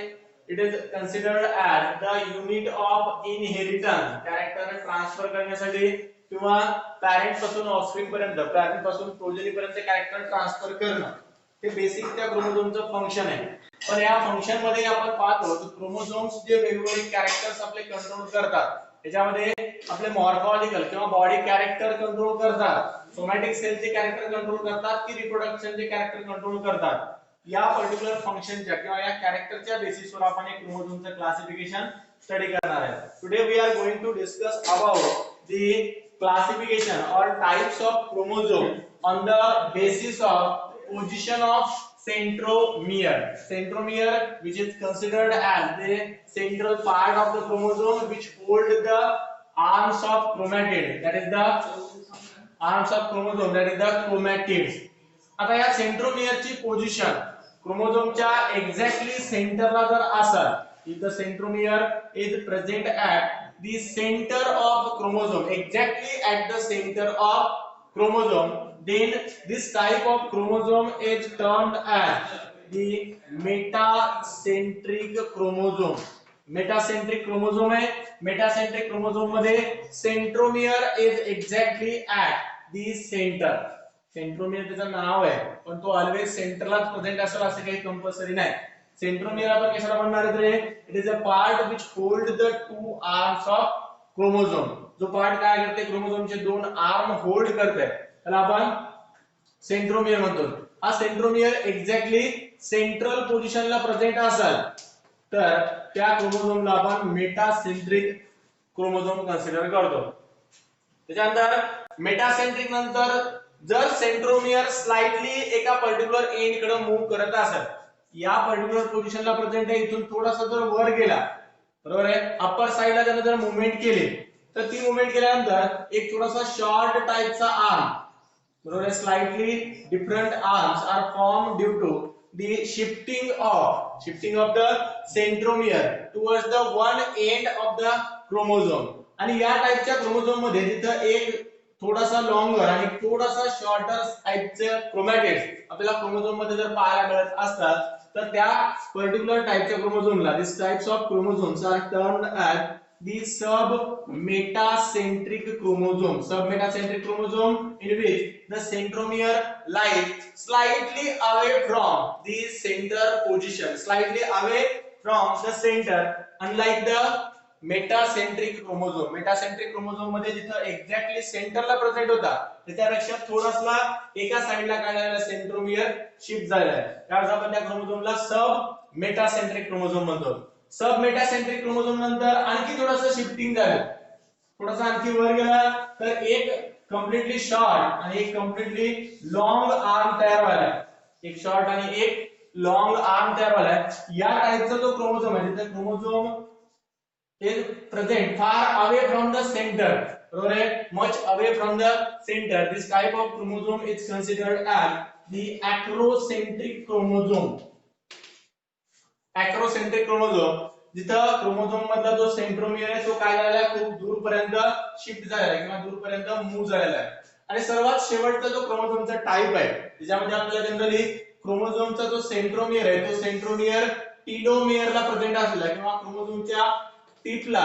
It is considered as the unit of inheritance. Character transfer करण्यासाठी किंवा पॅरेंट पासून ऑफस्प्रिंग पर्यंत, पॅरेंट पासून प्रोजेनी पर्यंत कॅरेक्टर ट्रान्सफर करणं हे बेसिक त्या क्रोमोझोमचं फंक्शन आहे. पण या फंक्शन मध्ये आपण पाहतो की क्रोमोझोम्स जे वेगवेगळे कॅरेक्टर्स आपले कंट्रोल करतात त्याच्यामध्ये आपले मॉर्फॉलॉजिकल किंवा बॉडी कॅरेक्टर कंट्रोल करतात, सोमॅटिक सेलचे कॅरेक्टर कंट्रोल करतात की रिप्रोडक्शनचे कॅरेक्टर कंट्रोल करतात. या पर्टिक्युलर फंक्शनच्या किंवा या कॅरेक्टरच्या बेसिसवर आपण एक क्रोमोझोमचं क्लासिफिकेशन स्टडी करणार आहे. Today we are going to discuss about the classification और types of chromosome on the basis of position of centromere. Centromere, which is considered as the central part of the chromosome which hold the arms of chromatid. That is the arms of chromosome. That is the chromatids. आता या सेंट्रोमियरची position क्रोमोझोमच्या exactly सेंटरला जर असेल, if the centromere is present at the center of chromosome, exactly at the center of chromosome, then this type of chromosome is termed as the metacentric chromosome. Metacentric chromosome आहे. Metacentric chromosome मध्ये centromere is exactly at the center. Centromere त्याचं नाव आहे पण तो always सेंटरलाच present असेल असं काही compulsory नाही. सेंट्रोमियर आपण कशाला म्हणणार आहे रे? It is a part which hold the two arms of chromosome. जो पार्ट काय करते क्रोमोझोमचे दोन आर्म होल्ड करते त्याला आपण सेंट्रोमियर म्हणतो. हा सेंट्रोमियर एक्झॅक्टली सेंट्रल पोझिशनला प्रेझेंट असेल तर त्या क्रोमोझोमला आपण मेटासेंट्रिक क्रोमोझोम कन्सिडर करतो. त्याच्यानंतर मेटासेंट्रिक नंतर जर सेंट्रोमियर स्लाइटली एका पर्टिक्युलर एंड कडे मूव्ह करत असेल, या पर्टिक्युलर पोझिशनला प्रेझेंट आहे, इथून थोडासा जर वर गेला, बरोबर आहे, अपर साइडला त्याने जर मूवमेंट केली तर ती मूवमेंट केल्यानंतर एक थोडासा शॉर्ट टाइपचा आर्म, बरोबर आहे, slightly different arms are form due to the shifting of the centromere towards the one end of the chromosome. आणि या टाइपच्या क्रोमोझोम मध्ये जिथं एक थोडासा लॉंगर आणि थोडासा शॉर्टर टाइपचे क्रोमॅटिड्स आपल्याला क्रोमोझोम मध्ये जर पाहायला मिळत असतात तर त्या पर्टिक्युलर टाइपच्या क्रोमोझोमला this types of chromosomes are termed as the submetacentric chromosome. Submetacentric chromosome in which the centromere lies slightly away from the center position, slightly away from the center unlike the metacentric chromosome. Metacentric chromosome मध्ये जिथं exactly सेंटरला present होता त्याच्यापेक्षा थोडासा एका साइडला काय झालेला सेंट्रोमियर शिफ्ट झालेला आहे. त्यावेळेस आपण त्या क्रोमोझोमला सब मेटासेंट्रिक क्रोमोझोम म्हणतो. सब मेटासेंट्रिक क्रोमोझोम नंतर आणखी थोडंसं शिफ्टिंग झालं, थोडासा आणखी वर गेला तर एक कम्प्लिटली शॉर्ट आणि एक कम्प्लिटली लॉंग आर्म तयार व्हायला. एक शॉर्ट आणि एक लॉंग आर्म तयार व्हायला. या टाइपचा जो क्रोमोझोम आहे तिथे chromosome is present far away from the center, or much away from the center. This type of chromosome is considered as the acrocentric chromosome. Acrocentric chromosome जिथं क्रोमोझोम मधला जो सेंट्रोमियर आहे तो काय झालेला आहे खूप दूरपर्यंत शिफ्ट झालेला आहे किंवा दूरपर्यंत मूव्ह झालेला आहे. आणि सर्वात शेवटचा जो क्रोमोझोमचा टाइप आहे त्याच्यामध्ये आपल्याला जनरली क्रोमोझोमचा जो सेंट्रोमियर आहे तो सेंट्रोमियर टीलोमियरला प्रेझेंट असलेला किंवा क्रोमोझोमच्या टिपला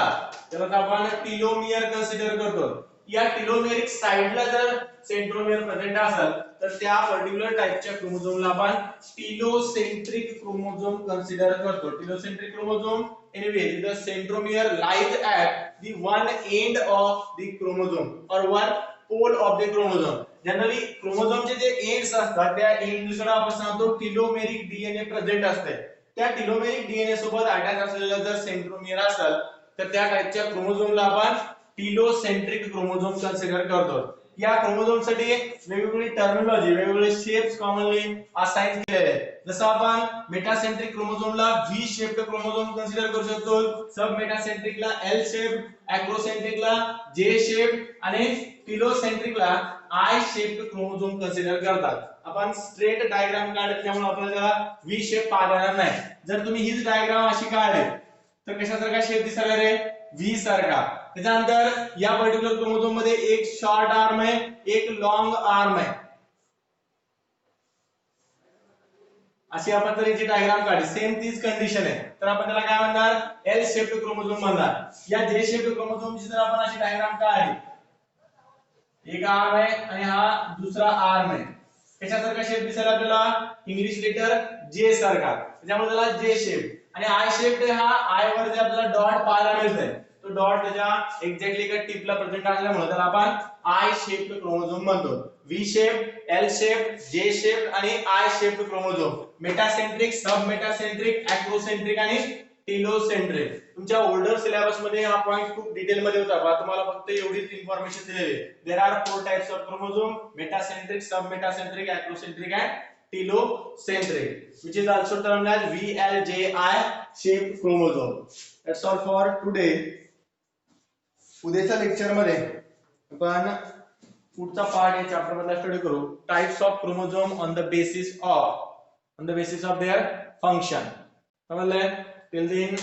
त्याला आपण टीलोमियर कन्सिडर करतो. या टीलोमेरिक साइडला जर सेंट्रोमियर प्रेझेंट असेल तर त्या पर्टिक्युलर टाइपच्या क्रोमोझोमला आपण टीलोसेंट्रिक क्रोमोझोम कन्सिडर करतो. Telocentric chromosome anyway the centromere lies at the one end of the chromosome or one pole of the chromosome. Generally क्रोमोझोमचे जे एंड्स असतात त्या एंड्सकडे आपण सांगतो टीलोमेरिक डीएनए प्रेझेंट असते. त्या टीलोमेरिक डीएनए सोबत अटॅच असलेला जर सेंट्रोमियर असेल तर त्या टाइपच्या क्रोमोझोमला आपण टीलोसेंट्रिक क्रोमोझोम कन्सिडर करतो. या क्रोमोझोम साठी वेगवेगळी टर्मिनॉलॉजी वेगवेगळे शेप्स कॉमनली असाइन केलेले आहेत. जसं आपण मेटासेंट्रिक क्रोमोझोमला व्ही शेप्ड क्रोमोझोम कन्सिडर करू शकतो, सब मेटासेंट्रिकला एल शेप, अॅक्रोसेंट्रिकला जे शेप आणि टीलोसेंट्रिकला आय शेप्ड क्रोमोझोम कन्सिडर करतात. आपण स्ट्रेट डायग्राम काढले त्यामुळे आपल्याला त्याला व्ही शेप पाहता नाही. जर तुम्ही हीच डायग्राम अशी काढली तर कशासारखा शेप दिसणार रे व्ही सारखा. त्यानंतर या पर्टिक्युलर क्रोमोझोम मध्ये एक शॉर्ट आर्म आहे एक लॉंग आर्म आहे. अशी आपण जर याची डायग्राम काढली सेम तीच कंडिशन आहे तर आपण त्याला काय म्हणणार एल शेप्ड क्रोमोझोम म्हणणार. या जे शेप्ड क्रोमोझोमची जर आपण अशी डायग्राम काढली एक आर्म आहे आणि हा दुसरा आर्म आहे कशासारखा शेप दिसेल आपल्याला इंग्लिश लेटर जे सारखा त्याच्यामुळे त्याला जे शेप. आणि आय शेप हा आय वर जे आपल्याला डॉट पाहायला मिळतोय तो डॉट त्याच्या एक्झॅक्टली एका टिपला प्रेझेंट असल्यामुळे त्याला आपण आय शेप्ड क्रोमोझोम म्हणतो. V shape, L shape, J shape आणि I shaped chromosome. Metacentric, sub metacentric, acrocentric आणि टीलोसेंट्रिक. तुमच्या ओल्डर सिलेबस मध्ये हा पॉइंट खूप डिटेल मध्ये होता पण तुम्हाला फक्त एवढीच इन्फॉर्मेशन दिलेली आहे. There are 4 types of chromosome metacentric, sub metacentric, acrocentric and telocentric which is also termed as VLJI shaped chromosome. That's all for today. उद्याच्या लेक्चर मध्ये आपण पुढचा पार्ट या चॅप्टर मधला स्टडी करू types of chromosome on the basis of their function. समजलं? Till then